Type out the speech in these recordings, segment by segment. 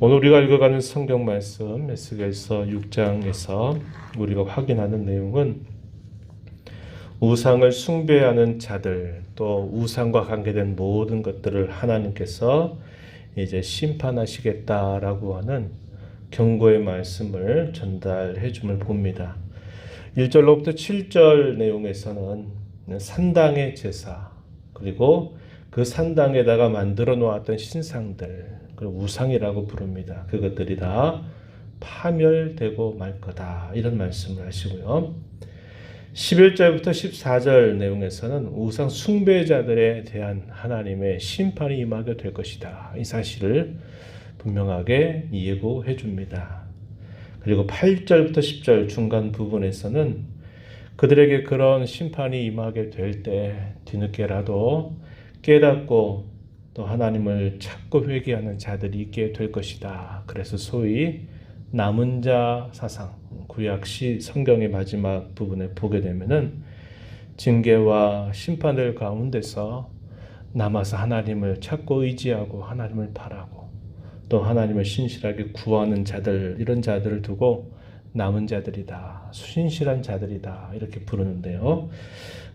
오늘 우리가 읽어가는 성경 말씀 에스겔서 6장에서 우리가 확인하는 내용은 우상을 숭배하는 자들 또 우상과 관계된 모든 것들을 하나님께서 이제 심판하시겠다라고 하는 경고의 말씀을 전달해 줌을 봅니다. 1절로부터 7절 내용에서는 산당의 제사 그리고 그 산당에다가 만들어 놓았던 신상들 그리고 우상이라고 부릅니다. 그것들이 다 파멸되고 말 거다 이런 말씀을 하시고요. 11절부터 14절 내용에서는 우상 숭배자들에 대한 하나님의 심판이 임하게 될 것이다. 이 사실을 분명하게 예고해 줍니다. 그리고 8절부터 10절 중간 부분에서는 그들에게 그런 심판이 임하게 될 때 뒤늦게라도 깨닫고 또 하나님을 찾고 회개하는 자들이 있게 될 것이다. 그래서 소위 남은 자 사상, 구약시 성경의 마지막 부분에 보게 되면은 징계와 심판들 가운데서 남아서 하나님을 찾고 의지하고 하나님을 바라고 또 하나님을 신실하게 구하는 자들, 이런 자들을 두고 남은 자들이다, 신실한 자들이다 이렇게 부르는데요.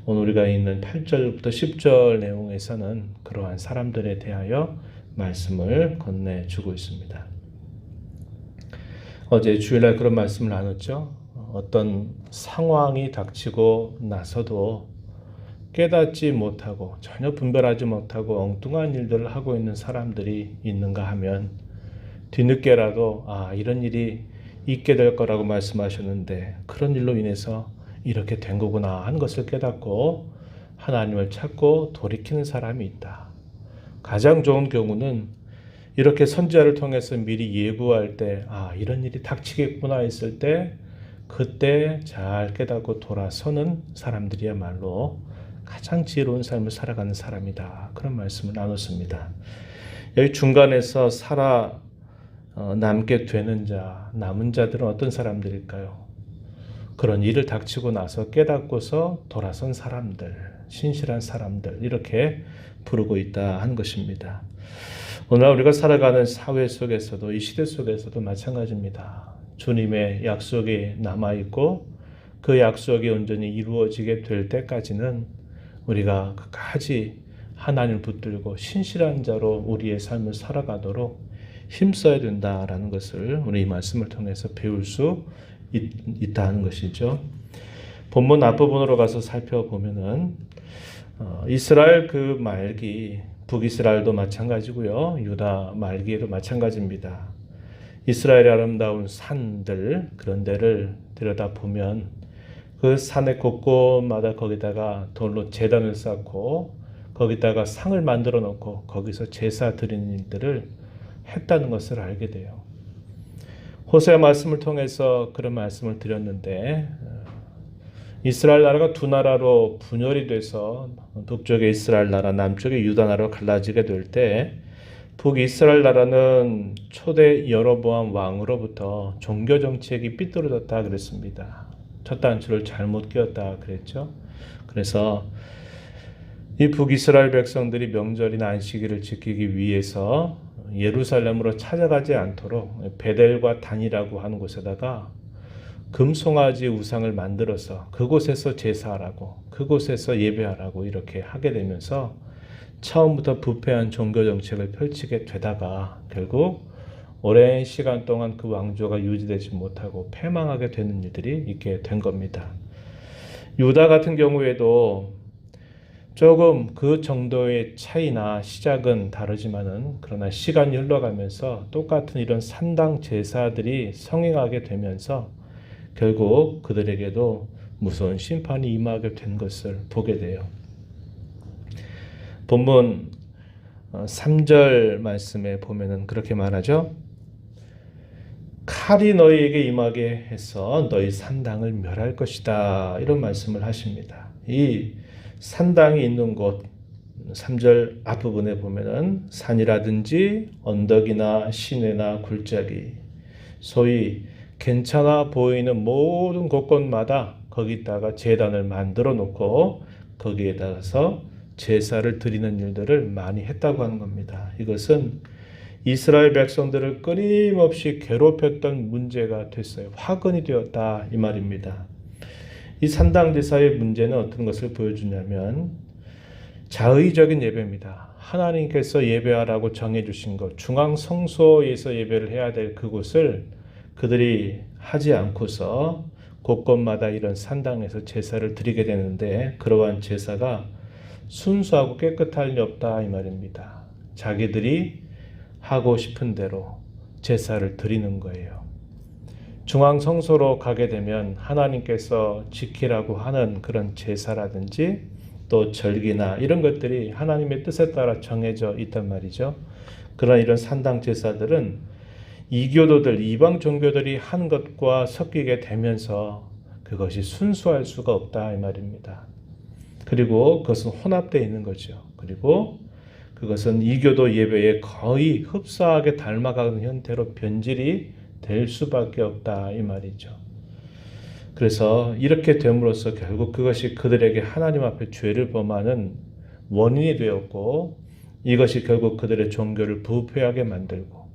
오늘 우리가 있는 8절부터 10절 내용에서는 그러한 사람들에 대하여 말씀을 건네주고 있습니다. 어제 주일날 그런 말씀을 나눴죠. 어떤 상황이 닥치고 나서도 깨닫지 못하고 전혀 분별하지 못하고 엉뚱한 일들을 하고 있는 사람들이 있는가 하면 뒤늦게라도 이런 일이 있게 될 거라고 말씀하셨는데 그런 일로 인해서 이렇게 된 거구나 하는 것을 깨닫고 하나님을 찾고 돌이키는 사람이 있다. 가장 좋은 경우는 이렇게 선지자를 통해서 미리 예고할 때 이런 일이 닥치겠구나 했을 때 그때 잘 깨닫고 돌아서는 사람들이야말로 가장 지혜로운 삶을 살아가는 사람이다. 그런 말씀을 나눴습니다. 여기 중간에서 남게 되는 자, 남은 자들은 어떤 사람들일까요? 그런 일을 닥치고 나서 깨닫고서 돌아선 사람들, 신실한 사람들 이렇게 부르고 있다 한 것입니다. 오늘 우리가 살아가는 사회 속에서도 이 시대 속에서도 마찬가지입니다. 주님의 약속이 남아있고 그 약속이 온전히 이루어지게 될 때까지는 우리가 끝까지 하나님을 붙들고 신실한 자로 우리의 삶을 살아가도록 힘써야 된다라는 것을 우리 이 말씀을 통해서 배울 수 있다는 것이죠. 본문 앞부분으로 가서 살펴보면은 이스라엘 그 말기 북이스라엘도 마찬가지고요. 유다 말기에도 마찬가지입니다. 이스라엘의 아름다운 산들 그런 데를 들여다보면 그 산의 곳곳마다 거기다가 돌로 제단을 쌓고 거기다가 상을 만들어 놓고 거기서 제사 드리는 일들을 했다는 것을 알게 돼요. 호세아 말씀을 통해서 그런 말씀을 드렸는데 이스라엘 나라가 두 나라로 분열이 돼서 북쪽의 이스라엘 나라, 남쪽의 유다 나라로 갈라지게 될 때 북이스라엘 나라는 초대 여로보암 왕으로부터 종교 정책이 삐뚤어졌다 그랬습니다. 첫 단추를 잘못 끼웠다 그랬죠. 그래서 이 북이스라엘 백성들이 명절이나 안식일을 지키기 위해서 예루살렘으로 찾아가지 않도록 베델과 단이라고 하는 곳에다가 금송아지 우상을 만들어서 그곳에서 제사하라고 그곳에서 예배하라고 이렇게 하게 되면서 처음부터 부패한 종교 정책을 펼치게 되다가 결국 오랜 시간 동안 그 왕조가 유지되지 못하고 패망하게 되는 일들이 있게 된 겁니다. 유다 같은 경우에도 조금 그 정도의 차이나 시작은 다르지만은 그러나 시간이 흘러가면서 똑같은 이런 산당 제사들이 성행하게 되면서 결국 그들에게도 무서운 심판이 임하게 된 것을 보게 돼요. 본문 3절 말씀에 보면은 그렇게 말하죠. 칼이 너희에게 임하게 해서 너희 산당을 멸할 것이다. 이런 말씀을 하십니다. 이 산당이 있는 곳 3절 앞부분에 보면은 산이라든지 언덕이나 시내나 굴짜기 소위 괜찮아 보이는 모든 곳곳마다 거기다가 제단을 만들어 놓고 거기에다가서 제사를 드리는 일들을 많이 했다고 하는 겁니다. 이것은 이스라엘 백성들을 끊임없이 괴롭혔던 문제가 됐어요. 화근이 되었다 이 말입니다. 이 산당제사의 문제는 어떤 것을 보여주냐면 자의적인 예배입니다. 하나님께서 예배하라고 정해주신 것, 중앙성소에서 예배를 해야 될 그곳을 그들이 하지 않고서 곳곳마다 이런 산당에서 제사를 드리게 되는데, 그러한 제사가 순수하고 깨끗할 리 없다 이 말입니다. 자기들이 하고 싶은 대로 제사를 드리는 거예요. 중앙성소로 가게 되면 하나님께서 지키라고 하는 그런 제사라든지 또 절기나 이런 것들이 하나님의 뜻에 따라 정해져 있단 말이죠. 그러나 이런 산당 제사들은 이교도들, 이방 종교들이 한 것과 섞이게 되면서 그것이 순수할 수가 없다 이 말입니다. 그리고 그것은 혼합되어 있는 거죠. 그리고 그것은 이교도 예배에 거의 흡사하게 닮아가는 형태로 변질이 될 수밖에 없다 이 말이죠. 그래서 이렇게 됨으로써 결국 그것이 그들에게 하나님 앞에 죄를 범하는 원인이 되었고, 이것이 결국 그들의 종교를 부패하게 만들고,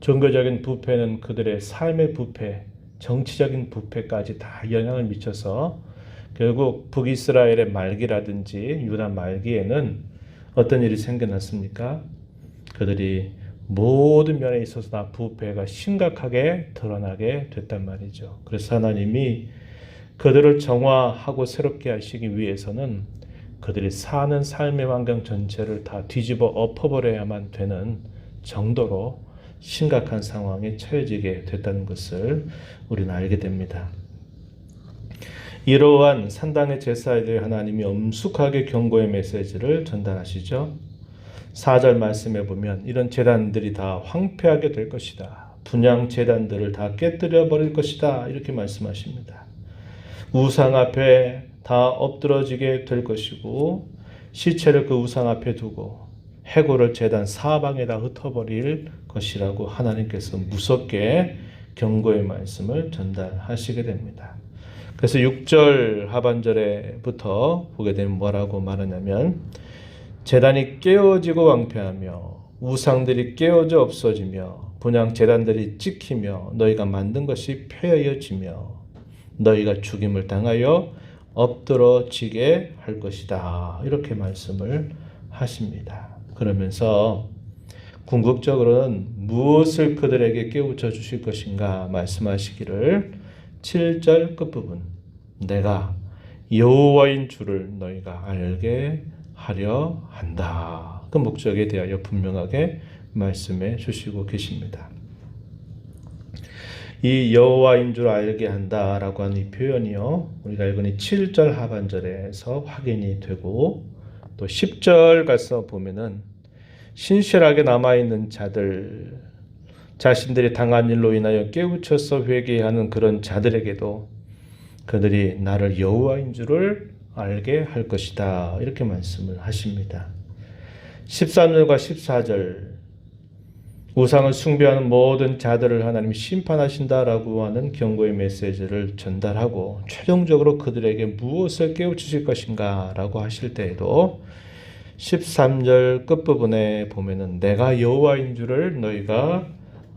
종교적인 부패는 그들의 삶의 부패, 정치적인 부패까지 다 영향을 미쳐서 결국 북이스라엘의 말기라든지 유다 말기에는 어떤 일이 생겨났습니까? 그들이 모든 면에 있어서 다 부패가 심각하게 드러나게 됐단 말이죠. 그래서 하나님이 그들을 정화하고 새롭게 하시기 위해서는 그들이 사는 삶의 환경 전체를 다 뒤집어 엎어버려야만 되는 정도로 심각한 상황에 처해지게 됐다는 것을 우리는 알게 됩니다. 이러한 산당의 제사에 대해 하나님이 엄숙하게 경고의 메시지를 전달하시죠. 4절 말씀에 보면 이런 제단들이 다 황폐하게 될 것이다. 분향 제단들을 다 깨뜨려 버릴 것이다. 이렇게 말씀하십니다. 우상 앞에 다 엎드러지게 될 것이고, 시체를 그 우상 앞에 두고 해골을 제단 사방에다 흩어버릴 것이라고 하나님께서 무섭게 경고의 말씀을 전달하시게 됩니다. 그래서 6절 하반절에부터 보게 되면 뭐라고 말하냐면, 제단이 깨어지고 왕폐하며 우상들이 깨어져 없어지며 분향 제단들이 찍히며 너희가 만든 것이 폐허해지며 너희가 죽임을 당하여 엎드러지게 할 것이다. 이렇게 말씀을 하십니다. 그러면서 궁극적으로는 무엇을 그들에게 깨우쳐 주실 것인가 말씀하시기를 7절 끝부분, 내가 여호와인 줄을 너희가 알게 하려 한다. 그 목적에 대하여 분명하게 말씀해 주시고 계십니다. 이 여호와인 줄 알게 한다라고 하는 이 표현이요, 우리가 읽은 이 7절 하반절에서 확인이 되고, 또 10절 가서 보면은 신실하게 남아있는 자들, 자신들이 당한 일로 인하여 깨우쳐서 회개하는 그런 자들에게도 그들이 나를 여호와인 줄을 알게 할 것이다. 이렇게 말씀을 하십니다. 13절과 14절, 우상을 숭배하는 모든 자들을 하나님이 심판하신다라고 하는 경고의 메시지를 전달하고, 최종적으로 그들에게 무엇을 깨우치실 것인가 라고 하실 때에도 13절 끝부분에 보면은 내가 여호와인 줄을 너희가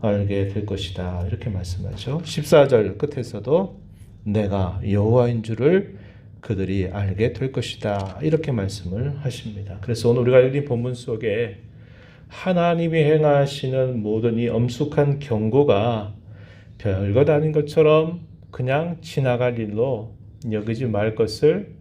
알게 될 것이다. 이렇게 말씀하죠. 14절 끝에서도 내가 여호와인 줄을 그들이 알게 될 것이다. 이렇게 말씀을 하십니다. 그래서 오늘 우리가 읽은 본문 속에 하나님이 행하시는 모든 이 엄숙한 경고가 별것 아닌 것처럼 그냥 지나갈 일로 여기지 말 것을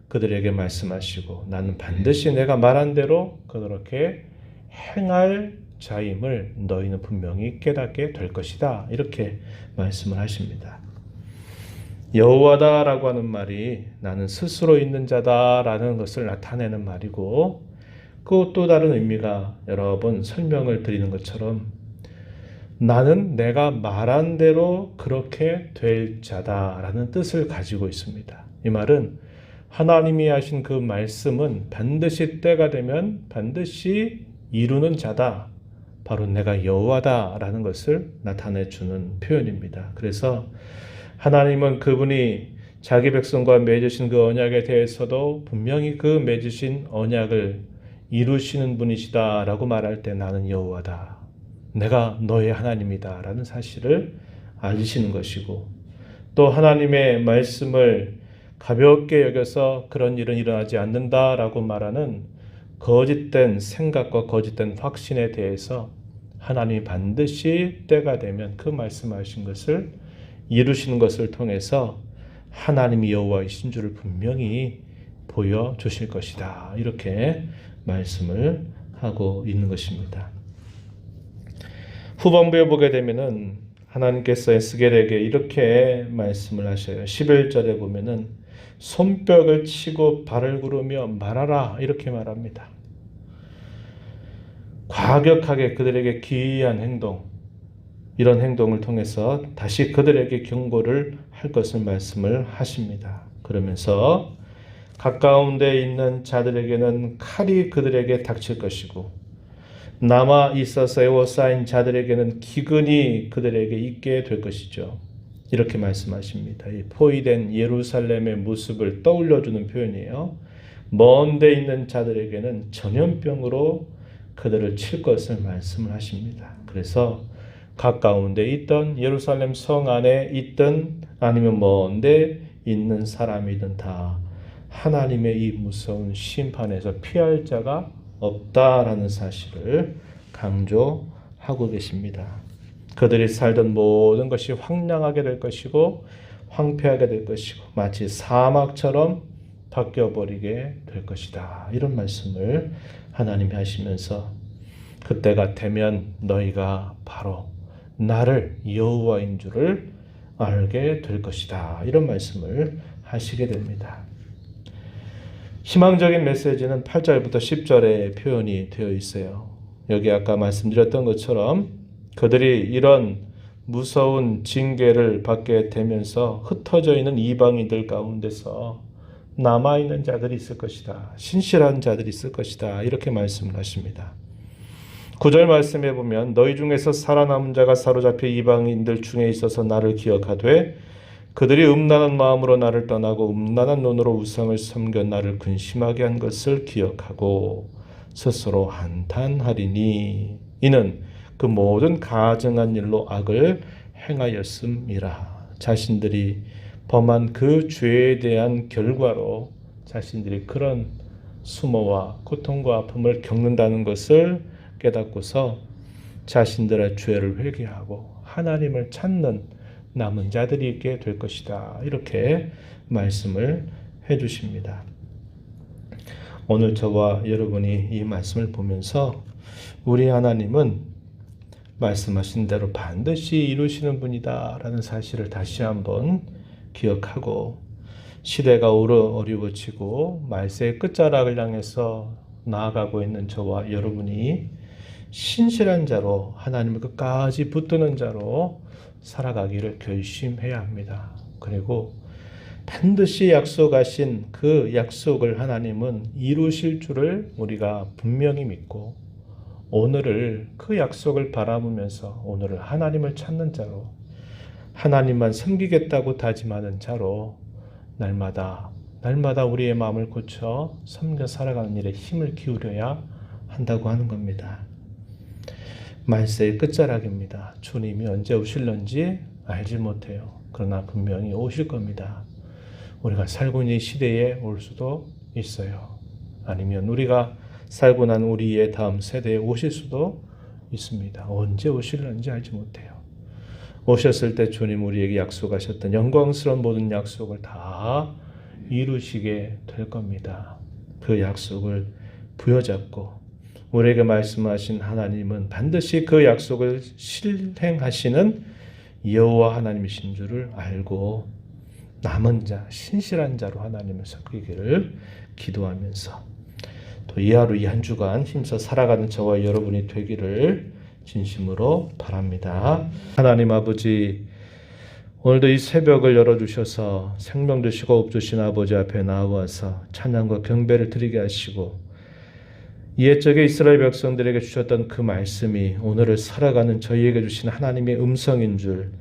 그들에게 말씀하시고, 나는 반드시 내가 말한 대로 그렇게 행할 자임을 너희는 분명히 깨닫게 될 것이다. 이렇게 말씀을 하십니다. 여호와다라고 하는 말이 나는 스스로 있는 자다라는 것을 나타내는 말이고, 그 또 다른 의미가 여러 번 설명을 드리는 것처럼 나는 내가 말한 대로 그렇게 될 자다라는 뜻을 가지고 있습니다. 이 말은 하나님이 하신 그 말씀은 반드시 때가 되면 반드시 이루는 자다, 바로 내가 여호와다라는 것을 나타내 주는 표현입니다. 그래서 하나님은 그분이 자기 백성과 맺으신 그 언약에 대해서도 분명히 그 맺으신 언약을 이루시는 분이시다라고 말할 때 나는 여호와다, 내가 너의 하나님이다 라는 사실을 알리시는 것이고, 또 하나님의 말씀을 가볍게 여겨서 그런 일은 일어나지 않는다라고 말하는 거짓된 생각과 거짓된 확신에 대해서 하나님이 반드시 때가 되면 그 말씀하신 것을 이루시는 것을 통해서 하나님이 여호와이신 줄을 분명히 보여주실 것이다, 이렇게 말씀을 하고 있는 것입니다. 후반부에 보게 되면은 하나님께서 에스겔에게 이렇게 말씀을 하셔요. 11절에 보면은 손뼉을 치고 발을 구르며 말하라, 이렇게 말합니다. 과격하게 그들에게 기이한 행동, 이런 행동을 통해서 다시 그들에게 경고를 할 것을 말씀을 하십니다. 그러면서 가까운 데 있는 자들에게는 칼이 그들에게 닥칠 것이고 남아 있어서 에워싸인 자들에게는 기근이 그들에게 있게 될 것이죠. 이렇게 말씀하십니다. 이 포위된 예루살렘의 모습을 떠올려주는 표현이에요. 먼 데 있는 자들에게는 전염병으로 그들을 칠 것을 말씀을 하십니다. 그래서 가까운 데 있던 예루살렘 성 안에 있든 아니면 먼 데 있는 사람이든 다 하나님의 이 무서운 심판에서 피할 자가 없다라는 사실을 강조하고 계십니다. 그들이 살던 모든 것이 황량하게 될 것이고 황폐하게 될 것이고 마치 사막처럼 바뀌어버리게 될 것이다, 이런 말씀을 하나님이 하시면서 그때가 되면 너희가 바로 나를 여호와인 줄을 알게 될 것이다, 이런 말씀을 하시게 됩니다. 희망적인 메시지는 8절부터 10절에 표현이 되어 있어요. 여기 아까 말씀드렸던 것처럼 그들이 이런 무서운 징계를 받게 되면서 흩어져 있는 이방인들 가운데서 남아있는 자들이 있을 것이다, 신실한 자들이 있을 것이다, 이렇게 말씀을 하십니다. 9절 말씀에 보면 너희 중에서 살아남은 자가 사로잡혀 이방인들 중에 있어서 나를 기억하되 그들이 음란한 마음으로 나를 떠나고 음란한 눈으로 우상을 섬겨 나를 근심하게 한 것을 기억하고 스스로 한탄하리니 이는 그 모든 가증한 일로 악을 행하였음이라. 자신들이 범한 그 죄에 대한 결과로 자신들이 그런 수모와 고통과 아픔을 겪는다는 것을 깨닫고서 자신들의 죄를 회개하고 하나님을 찾는 남은 자들이 있게 될 것이다, 이렇게 말씀을 해주십니다. 오늘 저와 여러분이 이 말씀을 보면서 우리 하나님은 말씀하신 대로 반드시 이루시는 분이다 라는 사실을 다시 한번 기억하고, 시대가 어려워지고 말세의 끝자락을 향해서 나아가고 있는 저와 여러분이 신실한 자로 하나님을 끝까지 붙드는 자로 살아가기를 결심해야 합니다. 그리고 반드시 약속하신 그 약속을 하나님은 이루실 줄을 우리가 분명히 믿고 오늘을 그 약속을 바라보면서 오늘을 하나님을 찾는 자로, 하나님만 섬기겠다고 다짐하는 자로 날마다 우리의 마음을 고쳐 섬겨 살아가는 일에 힘을 기울여야 한다고 하는 겁니다. 말세의 끝자락입니다. 주님이 언제 오실런지 알지 못해요. 그러나 분명히 오실 겁니다. 우리가 살고 있는 시대에 올 수도 있어요. 아니면 우리가 살고 난 우리의 다음 세대에 오실 수도 있습니다. 언제 오실런지 알지 못해요. 오셨을 때 주님 우리에게 약속하셨던 영광스러운 모든 약속을 다 이루시게 될 겁니다. 그 약속을 부여잡고 우리에게 말씀하신 하나님은 반드시 그 약속을 실행하시는 여호와 하나님이신 줄을 알고 남은 자, 신실한 자로 하나님을 섬기기를 기도하면서 또 이 하루 이 한 주간 힘써 살아가는 저와 여러분이 되기를 진심으로 바랍니다. 하나님 아버지, 오늘도 이 새벽을 열어주셔서 생명 주시고 업 주신 아버지 앞에 나와서 찬양과 경배를 드리게 하시고 옛적에 이스라엘 백성들에게 주셨던 그 말씀이 오늘을 살아가는 저희에게 주신 하나님의 음성인 줄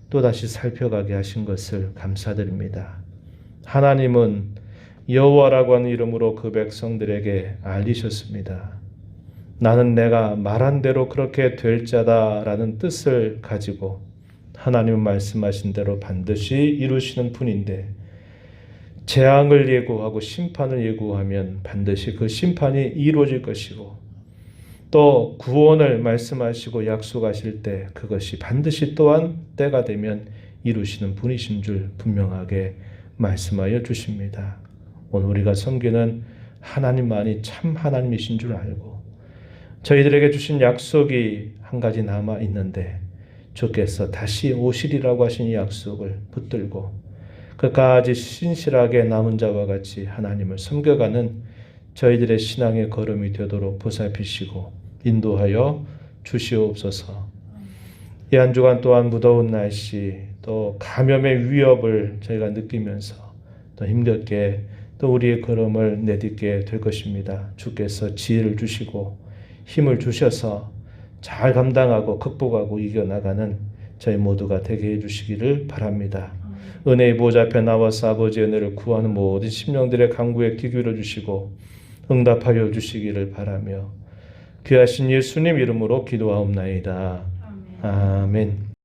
또다시 살펴가게 하신 것을 감사드립니다. 하나님은 여호와라고 하는 이름으로 그 백성들에게 알리셨습니다. 나는 내가 말한 대로 그렇게 될 자다라는 뜻을 가지고 하나님 말씀하신 대로 반드시 이루시는 분인데 재앙을 예고하고 심판을 예고하면 반드시 그 심판이 이루어질 것이고 또 구원을 말씀하시고 약속하실 때 그것이 반드시 또한 때가 되면 이루시는 분이신 줄 분명하게 말씀하여 주십니다. 오늘 우리가 섬기는 하나님만이 참 하나님이신 줄 알고 저희들에게 주신 약속이 한 가지 남아 있는데 주께서 다시 오시리라고 하신 이 약속을 붙들고 끝까지 신실하게 남은 자와 같이 하나님을 섬겨가는 저희들의 신앙의 걸음이 되도록 보살피시고 인도하여 주시옵소서. 이 한 주간 또한 무더운 날씨 또 감염의 위협을 저희가 느끼면서 또 힘겹게 또 우리의 걸음을 내딛게 될 것입니다. 주께서 지혜를 주시고 힘을 주셔서 잘 감당하고 극복하고 이겨나가는 저희 모두가 되게 해주시기를 바랍니다. 은혜의 보좌 앞에 나와서 아버지의 은혜를 구하는 모든 심령들의 간구에 귀 기울여 주시고 응답하여 주시기를 바라며 귀하신 예수님 이름으로 기도하옵나이다. 아멘.